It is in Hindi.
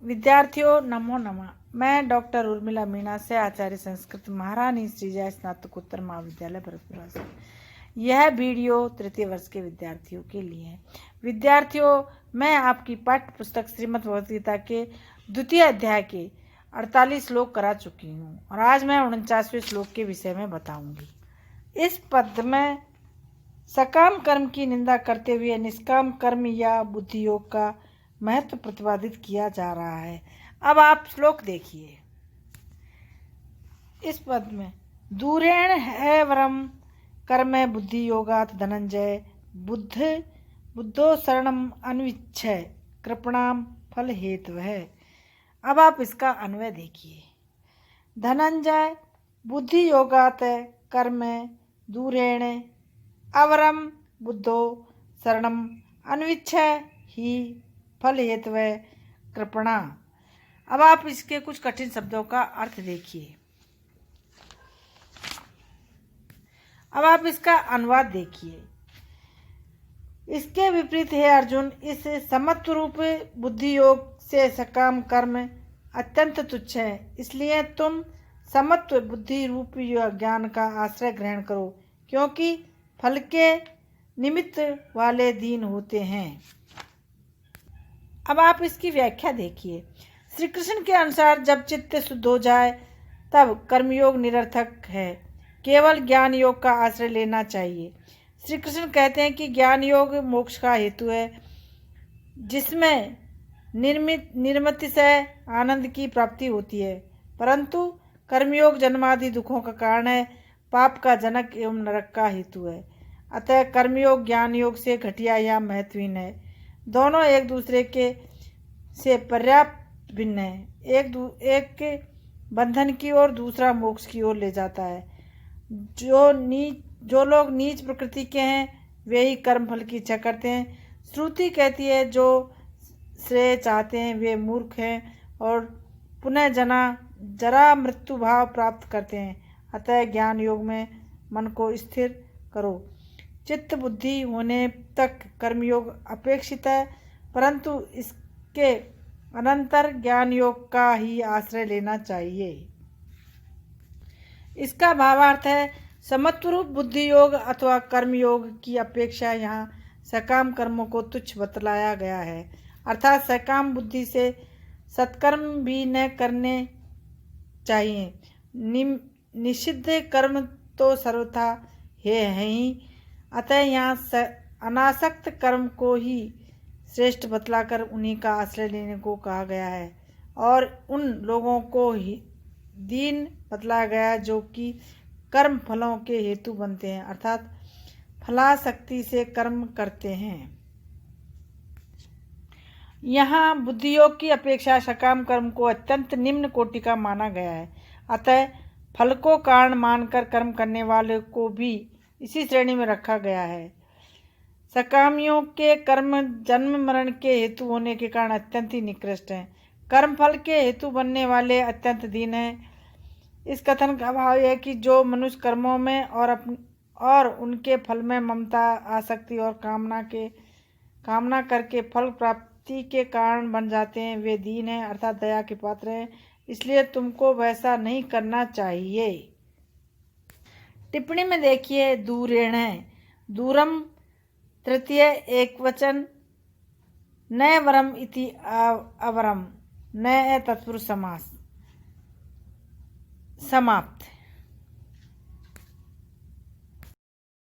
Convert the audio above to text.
विद्यार्थियों नमो नमः। मैं डॉक्टर उर्मिला मीणा से आचार्य संस्कृत महारानी श्रीजय स्नातकोत्तर महाविद्यालय भरतपुरा से। यह वीडियो तृतीय वर्ष के विद्यार्थियों के लिए है। विद्यार्थियों, मैं आपकी पाठ्य पुस्तक श्रीमद् भगवद गीता के द्वितीय अध्याय के 48 श्लोक करा चुकी हूँ और आज मैं 49वें श्लोक के विषय में बताऊंगी। इस पद में सकाम कर्म की निंदा करते हुए निष्काम कर्म या बुद्धि योग का महत्व प्रतिपादित किया जा रहा है। अब आप श्लोक देखिए। इस पद में दूरेण है वरम कर्म बुद्धि योगात धनंजय बुद्धो शरणम अन्विच्छय कृपणाम फल हेतु है। अब आप इसका अन्वय देखिए। धनंजय बुद्धि योगात कर्म दूरेण अवरम बुद्धो शरणम अन्विच्छय ही फल हेतु कृपणा। अब आप इसके कुछ कठिन शब्दों का अर्थ देखिए। अब आप इसका अनुवाद देखिए। इसके विपरीत है अर्जुन, इस समत्व रूप बुद्धि योग से सकाम कर्म अत्यंत तुच्छ है, इसलिए तुम समत्व बुद्धि रूप ज्ञान का आश्रय ग्रहण करो, क्योंकि फल के निमित्त वाले दीन होते हैं। अब आप इसकी व्याख्या देखिए। श्री कृष्ण के अनुसार जब चित्त शुद्ध हो जाए तब कर्मयोग निरर्थक है, केवल ज्ञान योग का आश्रय लेना चाहिए। श्री कृष्ण कहते हैं कि ज्ञान योग मोक्ष का हेतु है, जिसमें निर्मित से आनंद की प्राप्ति होती है, परंतु कर्मयोग जन्मादि दुखों का कारण है, पाप का जनक एवं नरक का हेतु है। अतः कर्मयोग ज्ञान योग से घटिया या महत्वहीन है। दोनों एक दूसरे के से पर्याप्त भिन्न है। एक बंधन की ओर, दूसरा मोक्ष की ओर ले जाता है। जो लोग नीच प्रकृति के हैं वे ही कर्म फल की इच्छा करते हैं। श्रुति कहती है जो श्रेय चाहते हैं वे मूर्ख हैं और पुनः जरा मृत्यु भाव प्राप्त करते हैं। अतः ज्ञान योग में मन को स्थिर करो। चित्त बुद्धि होने तक कर्मयोग अपेक्षित है, परंतु इसके अनंतर ज्ञान योग का ही आश्रय लेना चाहिए। इसका भावार्थ है समत्वरूप बुद्धि योग अथवा कर्म योग की अपेक्षा यहाँ सकाम कर्मों को तुच्छ बतलाया गया है। अर्थात सकाम बुद्धि से सत्कर्म भी न करने चाहिए। निषिद्ध कर्म तो सर्वथा है ही। अतः यहाँ अनासक्त कर्म को ही श्रेष्ठ बतलाकर उन्हीं का आश्रय लेने को कहा गया है और उन लोगों को ही दीन बतलाया गया जो कि कर्म फलों के हेतु बनते हैं, अर्थात फलासक्ति से कर्म करते हैं। यहाँ बुद्धि योग की अपेक्षा सकाम कर्म को अत्यंत निम्न कोटि का माना गया है। अतः फल को कारण मानकर कर्म करने वाले को भी इसी श्रेणी में रखा गया है। सकामियों के कर्म जन्म मरण के हेतु होने के कारण अत्यंत ही निकृष्ट हैं। कर्म फल के हेतु बनने वाले अत्यंत दीन हैं। इस कथन का भाव है कि जो मनुष्य कर्मों में और उनके फल में ममता, आसक्ति और कामना करके फल प्राप्ति के कारण बन जाते हैं वे दीन हैं, अर्थात दया के पात्र हैं। इसलिए तुमको वैसा नहीं करना चाहिए। टिप्पणी में देखिए। दूरेण है दूरम तृतीय एकवचन, न वरम इति अवरम, न तत्पुरुष समास। समाप्त।